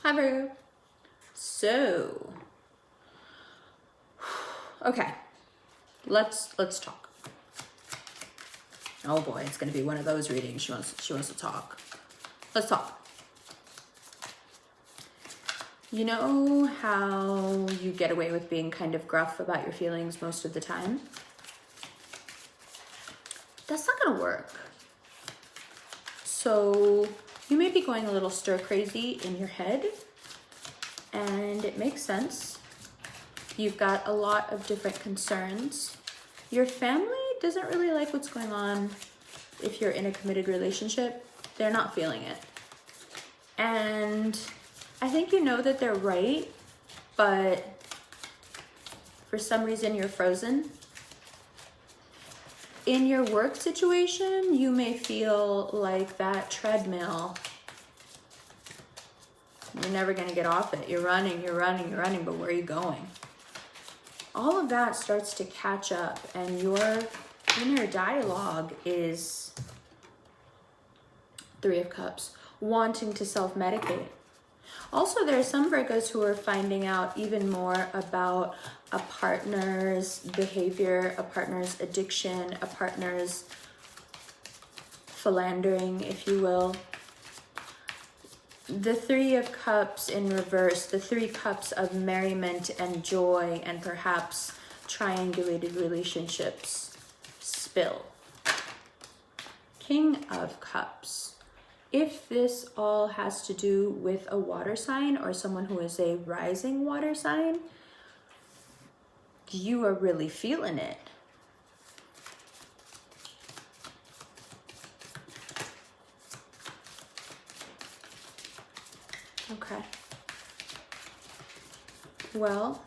Hi Virgo. So, okay, let's talk. Oh boy, it's gonna be one of those readings. She wants to talk. Let's talk. You know how you get away with being kind of gruff about your feelings most of the time? That's not gonna work. So you may be going a little stir crazy in your head, and it makes sense. You've got a lot of different concerns. Your family doesn't really like what's going on if you're in a committed relationship. They're not feeling it. And I think you know that they're right, but for some reason you're frozen. In your work situation, you may feel like that treadmill. You're never gonna get off it. You're running, but where are you going? All of that starts to catch up, and your inner dialogue is Three of Cups, wanting to self-medicate. Also, there are some Virgos who are finding out even more about a partner's behavior, a partner's addiction, a partner's philandering, if you will. The Three of Cups in reverse, the Three Cups of merriment and joy and perhaps triangulated relationships spill. King of Cups. If this all has to do with a water sign or someone who is a rising water sign, you are really feeling it. Okay. Well,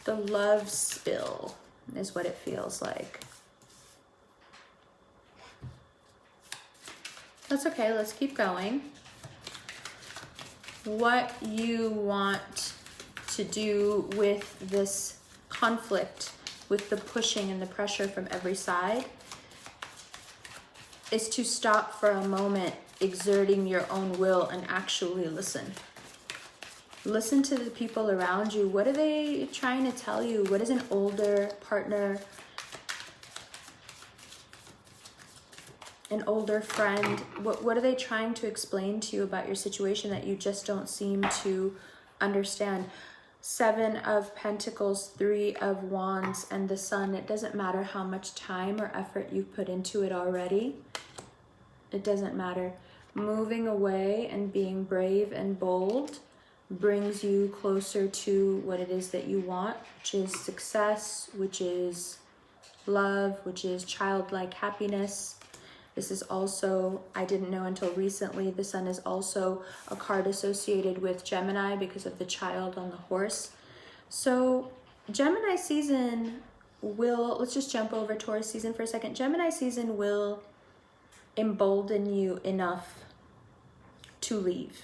the love spill is what it feels like. That's okay, let's keep going. What you want to do with this conflict, with the pushing and the pressure from every side, is to stop for a moment exerting your own will and actually listen. Listen to the people around you. What are they trying to tell you? What is an older partner, an older friend, what are they trying to explain to you about your situation that you just don't seem to understand? Seven of Pentacles, Three of Wands, and the Sun. It doesn't matter how much time or effort you've put into it already. It doesn't matter. Moving away and being brave and bold brings you closer to what it is that you want, which is success, which is love, which is childlike happiness. This is also, I didn't know until recently, the Sun is also a card associated with Gemini because of the child on the horse. So Gemini season will, let's just jump over Taurus season for a second. Gemini season will embolden you enough to leave.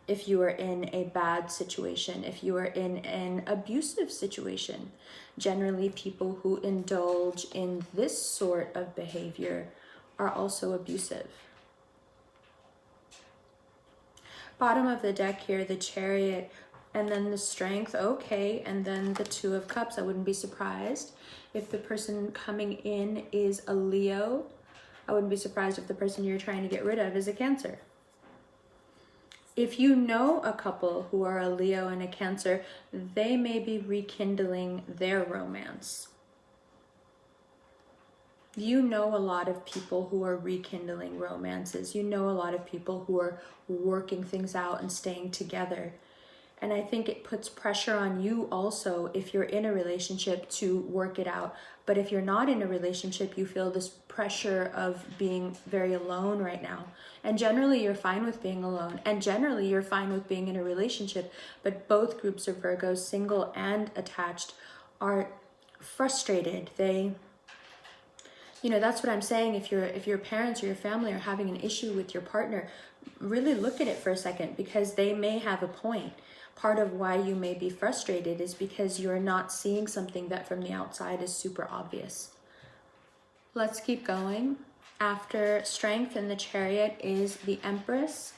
If you are in a bad situation, if you are in an abusive situation, generally people who indulge in this sort of behavior are also abusive. Bottom of the deck here, the Chariot, and then the Strength, okay, and then the Two of Cups. I wouldn't be surprised if the person coming in is a Leo. I wouldn't be surprised if the person you're trying to get rid of is a Cancer. If you know a couple who are a Leo and a Cancer, they may be rekindling their romance. You know a lot of people who are rekindling romances. You know a lot of people who are working things out and staying together. And I think it puts pressure on you also if you're in a relationship to work it out. But if you're not in a relationship, you feel this pressure of being very alone right now. And generally you're fine with being alone. And generally you're fine with being in a relationship. But both groups of Virgos, single and attached, are frustrated. They, you know, that's what I'm saying. If your parents or your family are having an issue with your partner, really look at it for a second, because they may have a point. Part of why you may be frustrated is because you're not seeing something that from the outside is super obvious. Let's keep going. After Strength and the Chariot is the Empress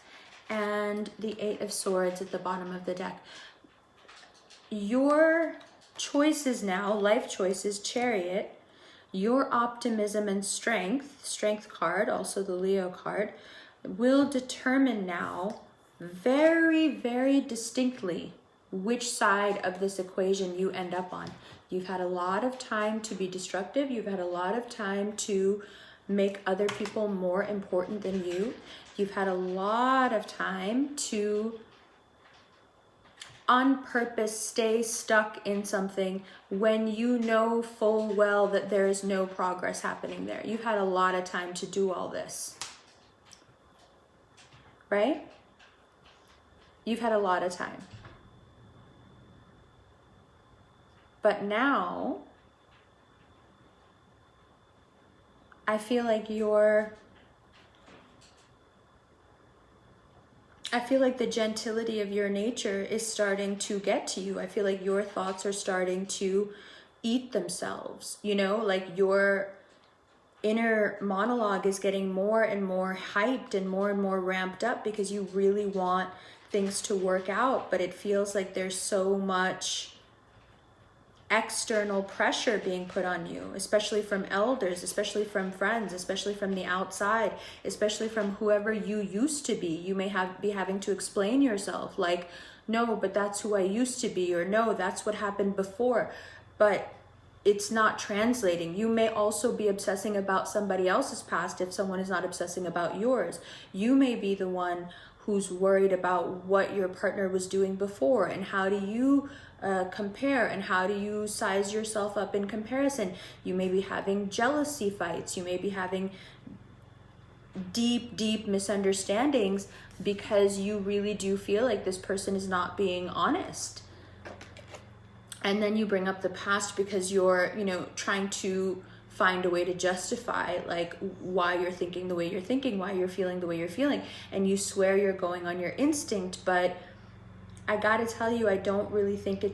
and the Eight of Swords at the bottom of the deck. Your choices now, life choices, Chariot, your optimism and strength card, also the Leo card, will determine now very, very distinctly which side of this equation you end up on. You've had a lot of time to be destructive. You've had a lot of time to make other people more important than you. You've had a lot of time to on purpose stay stuck in something when you know full well that there is no progress happening there. You've had a lot of time to do all this, right? You've had a lot of time. But now, I feel like the gentility of your nature is starting to get to you. I feel like your thoughts are starting to eat themselves, you know, like your inner monologue is getting more and more hyped and more ramped up because you really want things to work out, but it feels like there's so much external pressure being put on you, especially from elders, especially from friends, especially from the outside, especially from whoever you used to be. You may be having to explain yourself like, no, but that's who I used to be, or no, that's what happened before, but it's not translating. You may also be obsessing about somebody else's past if someone is not obsessing about yours. You may be the one who's worried about what your partner was doing before and how do you compare and how do you size yourself up in comparison. You may be having jealousy fights. You may be having deep misunderstandings because you really do feel like this person is not being honest. And then you bring up the past because you're, you know, trying to find a way to justify like why you're thinking the way you're thinking, why you're feeling the way you're feeling. And you swear you're going on your instinct, but I gotta tell you, I don't really think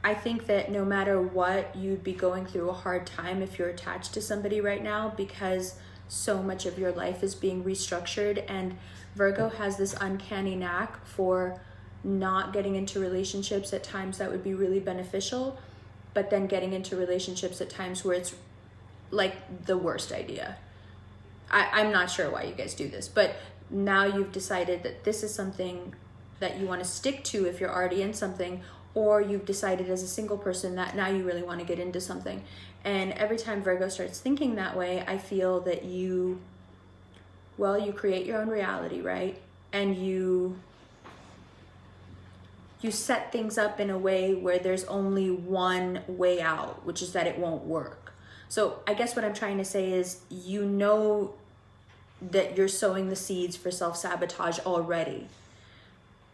I think that no matter what, you'd be going through a hard time if you're attached to somebody right now because so much of your life is being restructured. And Virgo has this uncanny knack for not getting into relationships at times that would be really beneficial, but then getting into relationships at times where it's like the worst idea. I'm not sure why you guys do this, but now you've decided that this is something that you want to stick to if you're already in something, or you've decided as a single person that now you really want to get into something. And every time Virgo starts thinking that way, I feel that you create your own reality, right? And you set things up in a way where there's only one way out, which is that it won't work. So I guess what I'm trying to say is, you know that you're sowing the seeds for self-sabotage already.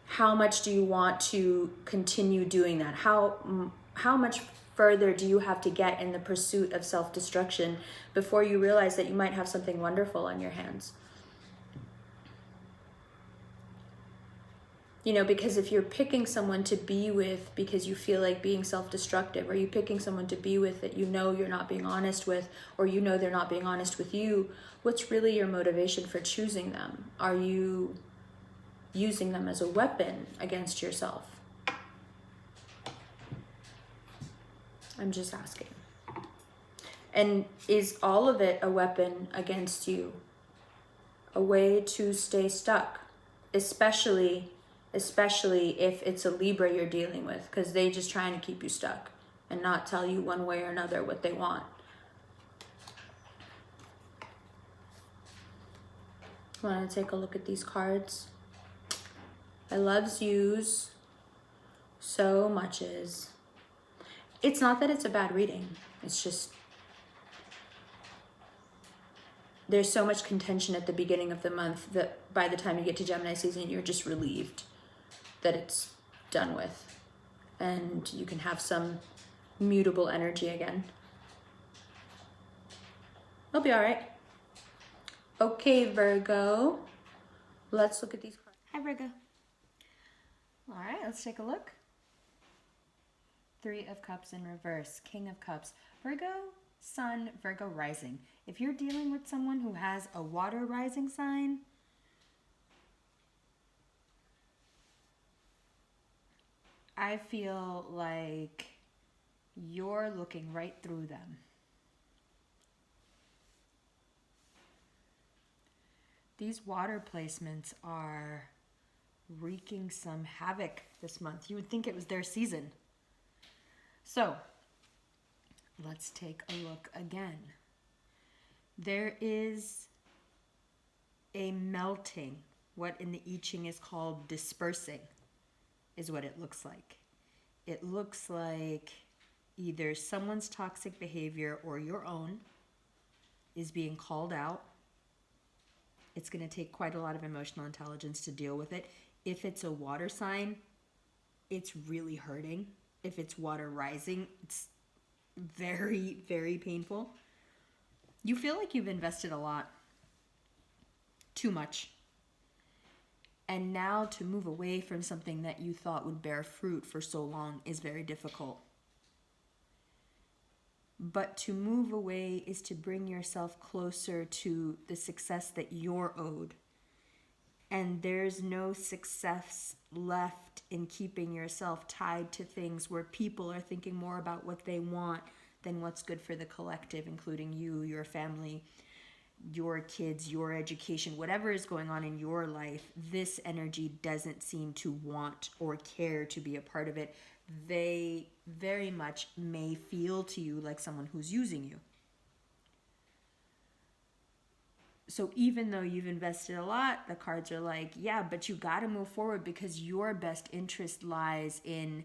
How much do you want to continue doing that? How much further do you have to get in the pursuit of self-destruction before you realize that you might have something wonderful on your hands? You know, because if you're picking someone to be with because you feel like being self-destructive, or you picking someone to be with that you know you're not being honest with, or you know they're not being honest with you, what's really your motivation for choosing them? Are you using them as a weapon against yourself? I'm just asking. And is all of it a weapon against you? A way to stay stuck, especially if it's a Libra you're dealing with, because they just trying to keep you stuck and not tell you one way or another what they want. Want to take a look at these cards? I loves yous so much is. It's not that it's a bad reading. It's just there's so much contention at the beginning of the month that by the time you get to Gemini season, you're just relieved that it's done with. And you can have some mutable energy again. It'll be all right. Okay, Virgo. Let's look at these cards. Hi, Virgo. All right, let's take a look. 3 of Cups in reverse, King of Cups. Virgo, Sun, Virgo rising. If you're dealing with someone who has a water rising sign, I feel like you're looking right through them. These water placements are wreaking some havoc this month. You would think it was their season. So, let's take a look again. There is a melting, what in the I Ching is called dispersing, is what it looks like. It looks like either someone's toxic behavior or your own is being called out. It's going to take quite a lot of emotional intelligence to deal with it. If it's a water sign, it's really hurting. If it's water rising, it's very, very painful. You feel like you've invested a lot, too much. And now to move away from something that you thought would bear fruit for so long is very difficult. But to move away is to bring yourself closer to the success that you're owed. And there's no success left in keeping yourself tied to things where people are thinking more about what they want than what's good for the collective, including you, your family, your kids, your education, whatever is going on in your life. This energy doesn't seem to want or care to be a part of it. They very much may feel to you like someone who's using you. So even though you've invested a lot, the cards are like, yeah, but you got to move forward because your best interest lies in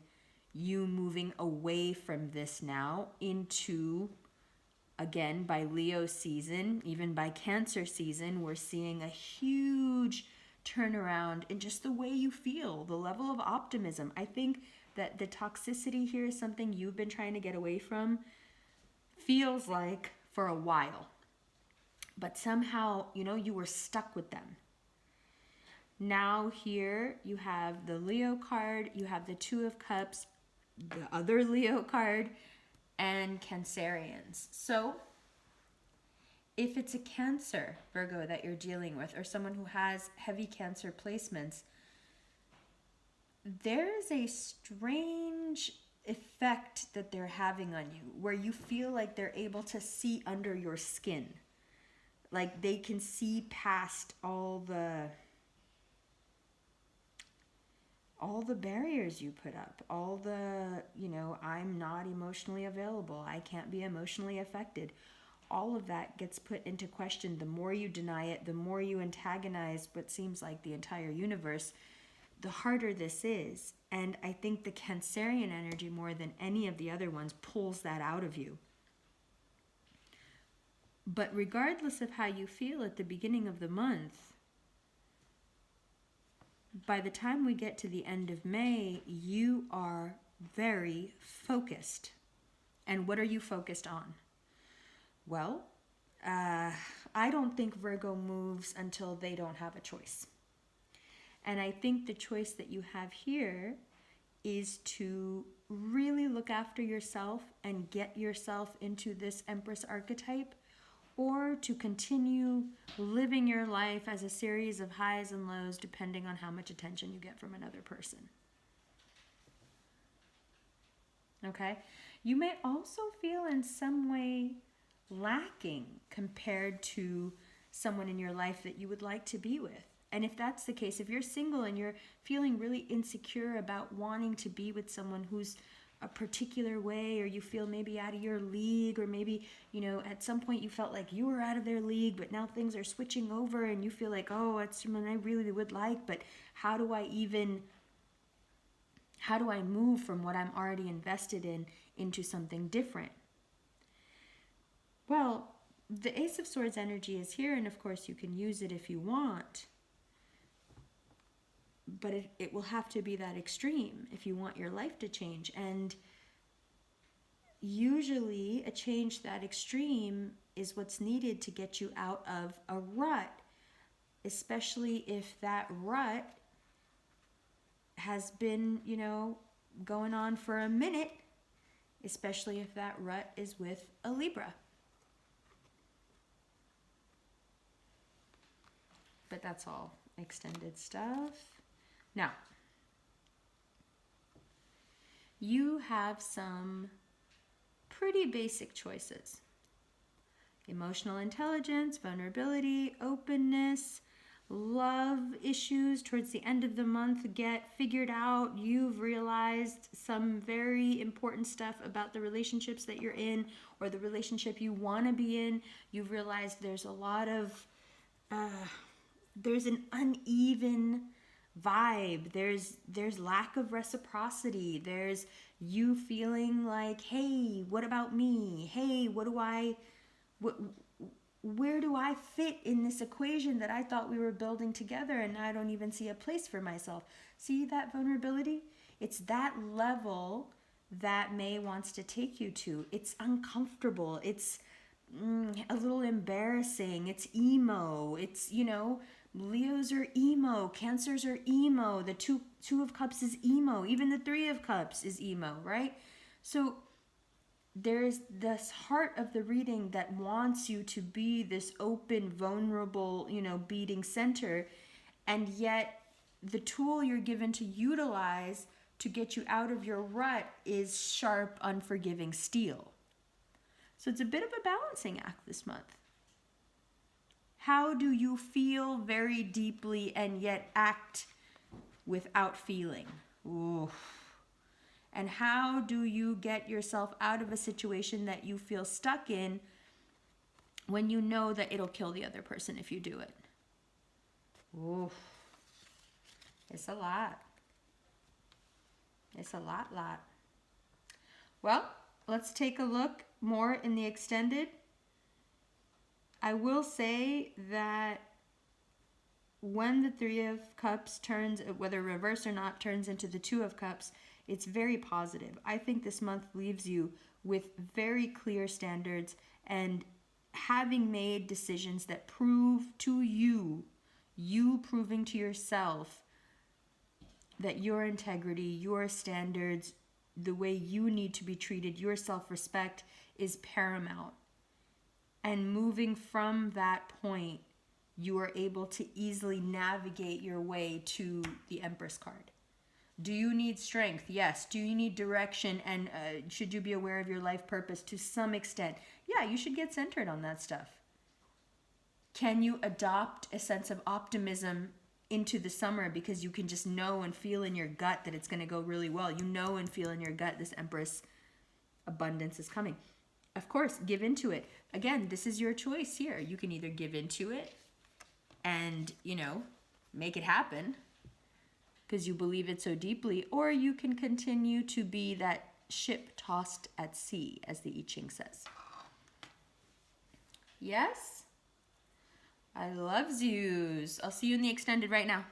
you moving away from this now into, again, by Leo season, even by Cancer season, we're seeing a huge turnaround in just the way you feel, the level of optimism. I think that the toxicity here is something you've been trying to get away from, feels like, for a while. But somehow, you were stuck with them. Now here you have the Leo card, you have the Two of Cups, the other Leo card, and Cancerians. So if it's a Cancer, Virgo, that you're dealing with, or someone who has heavy Cancer placements, there is a strange effect that they're having on you where you feel like they're able to see under your skin. Like they can see past all the barriers you put up, all the, I'm not emotionally available, I can't be emotionally affected. All of that gets put into question. The more you deny it, the more you antagonize what seems like the entire universe, the harder this is. And I think the Cancerian energy, more than any of the other ones, pulls that out of you. But regardless of how you feel at the beginning of the month, by the time we get to the end of May, you are very focused. And what are you focused on? Well, I don't think Virgo moves until they don't have a choice. And I think the choice that you have here is to really look after yourself and get yourself into this Empress archetype, or to continue living your life as a series of highs and lows depending on how much attention you get from another person. Okay? You may also feel in some way lacking compared to someone in your life that you would like to be with. And if that's the case, if you're single and you're feeling really insecure about wanting to be with someone who's a particular way, or you feel maybe out of your league, or maybe, at some point you felt like you were out of their league, but now things are switching over and you feel like, oh, it's someone I really would like, but how do I move from what I'm already invested in into something different? Well, the Ace of Swords energy is here, and of course you can use it if you want. But it will have to be that extreme if you want your life to change. And usually a change that extreme is what's needed to get you out of a rut, especially if that rut has been, going on for a minute, especially if that rut is with a Libra. but that's all extended stuff. Now, you have some pretty basic choices. Emotional intelligence, vulnerability, openness, love issues towards the end of the month get figured out. You've realized some very important stuff about the relationships that you're in or the relationship you want to be in. You've realized there's a lot of, there's an uneven vibe. There's lack of reciprocity. There's you feeling like, hey, what about me? Hey, where do I fit in this equation that I thought we were building together, and now I don't even see a place for myself? See that vulnerability? It's that level that May wants to take you to. It's uncomfortable. It's a little embarrassing. It's emo. It's, Leos are emo. Cancers are emo. The two of Cups is emo. Even the Three of Cups is emo, right? So there's this heart of the reading that wants you to be this open, vulnerable, beating center. And yet the tool you're given to utilize to get you out of your rut is sharp, unforgiving steel. So it's a bit of a balancing act this month. How do you feel very deeply and yet act without feeling? Ooh. And how do you get yourself out of a situation that you feel stuck in when you know that it'll kill the other person if you do it? Ooh. It's a lot. It's a lot. Well, let's take a look more in the extended. I will say that when the Three of Cups turns, whether reverse or not, turns into the Two of Cups, it's very positive. I think this month leaves you with very clear standards and having made decisions that prove to you proving to yourself that your integrity, your standards, the way you need to be treated, your self-respect is paramount. And moving from that point, you are able to easily navigate your way to the Empress card. Do you need strength? Yes. Do you need direction? And should you be aware of your life purpose to some extent? Yeah, you should get centered on that stuff. Can you adopt a sense of optimism into the summer because you can just know and feel in your gut that it's going to go really well? You know and feel in your gut this Empress abundance is coming. Of course, give into it. Again, this is your choice here. You can either give into it and, make it happen because you believe it so deeply, or you can continue to be that ship tossed at sea, as the I Ching says. Yes? I love yous. I'll see you in the extended right now.